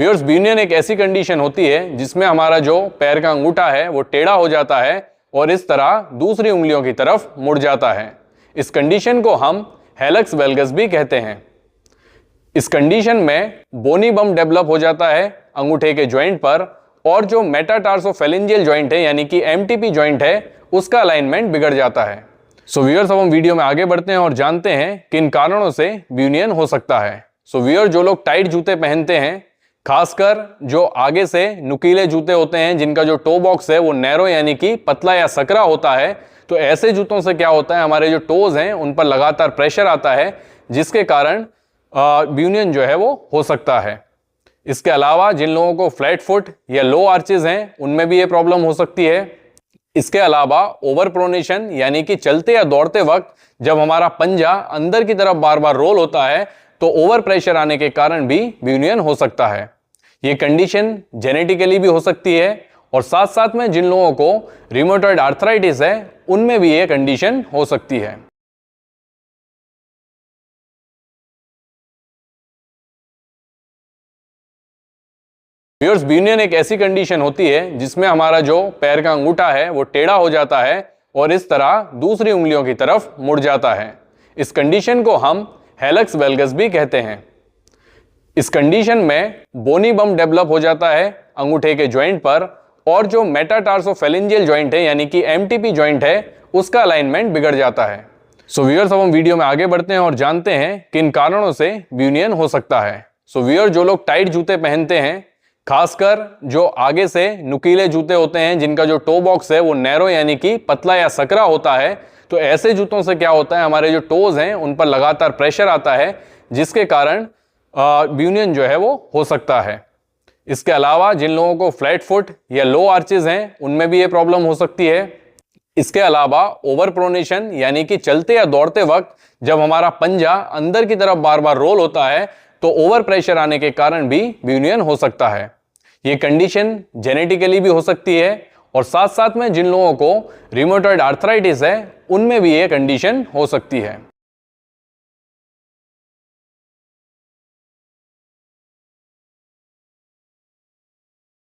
Viewers, ब्यूनियन एक ऐसी condition होती है जिसमें हमारा जो पैर का अंगूठा है वो टेढ़ा हो जाता है और इस तरह दूसरी उंगलियों की तरफ मुड़ जाता है। इस कंडीशन को हम हेलक्स वेल्गस भी कहते हैं। इस कंडीशन में बोनी बम डेवलप हो जाता है अंगूठे के जॉइंट पर और जो मेटाटार्सोफेरेंजियल जॉइंट है यानी कि एमटीपी जॉइंट है उसका अलाइनमेंट बिगड़ जाता है। सो व्यूअर्स, अब हम वीडियो में आगे बढ़ते हैं और जानते हैं किन कारणों से ब्यूनियन हो सकता है। सो व्यूअर, जो लोग टाइट जूते पहनते हैं, खासकर जो आगे से नुकीले जूते होते हैं जिनका जो टो बॉक्स है वो नैरो यानी कि पतला या सकरा होता है, तो ऐसे जूतों से क्या होता है, हमारे जो टोज हैं उन पर लगातार प्रेशर आता है जिसके कारण ब्यूनियन जो है वो हो सकता है। इसके अलावा जिन लोगों को फ्लैट फुट या लो आर्चेज हैं उनमें भी ये प्रॉब्लम हो सकती है। इसके अलावा ओवर प्रोनेशन यानी कि चलते या दौड़ते वक्त जब हमारा पंजा अंदर की तरफ बार बार रोल होता है तो ओवर प्रेशर आने के कारण भी ब्यूनियन हो सकता है। ये कंडीशन जेनेटिकली भी हो सकती है और साथ साथ में जिन लोगों को रिमोटॉइड आर्थराइटिस है उनमें भी ये कंडीशन हो सकती है। व्यूअर्स, ब्यूनियन एक ऐसी कंडीशन होती है जिसमें हमारा जो पैर का अंगूठा है वो टेढ़ा हो जाता है और इस तरह दूसरी उंगलियों की तरफ मुड़ जाता है। इस कंडीशन को हम हेलक्स वेल्गस भी कहते हैं। इस कंडीशन में बोनी बम डेवलप हो जाता है अंगूठे के जॉइंट पर और जो मेटाटार्सोफेरेंजियल जॉइंट है यानी कि एमटीपी जॉइंट है उसका अलाइनमेंट बिगड़ जाता है। सो व्यूअर्स, अब हम वीडियो में आगे बढ़ते हैं और जानते हैं किन कारणों से ब्यूनियन हो सकता है। सो व्यूअर, जो लोग टाइट जूते पहनते हैं, खासकर जो आगे से नुकीले जूते होते हैं जिनका जो टो बॉक्स है वो नैरो यानी कि पतला या सकरा होता है, तो ऐसे जूतों से क्या होता है, हमारे जो टोज हैं उन पर लगातार प्रेशर आता है जिसके कारण ब्यूनियन जो है वो हो सकता है। इसके अलावा जिन लोगों को फ्लैट फुट या लो आर्चेज हैं उनमें भी ये प्रॉब्लम हो सकती है। इसके अलावा ओवर प्रोनेशन यानी कि चलते या दौड़ते वक्त जब हमारा पंजा अंदर की तरफ बार बार रोल होता है तो ओवर प्रेशर आने के कारण भी ब्यूनियन हो सकता है। ये कंडीशन जेनेटिकली भी हो सकती है और साथ साथ में जिन लोगों को रिमोटॉइड आर्थराइटिस है उनमें भी ये कंडीशन हो सकती है।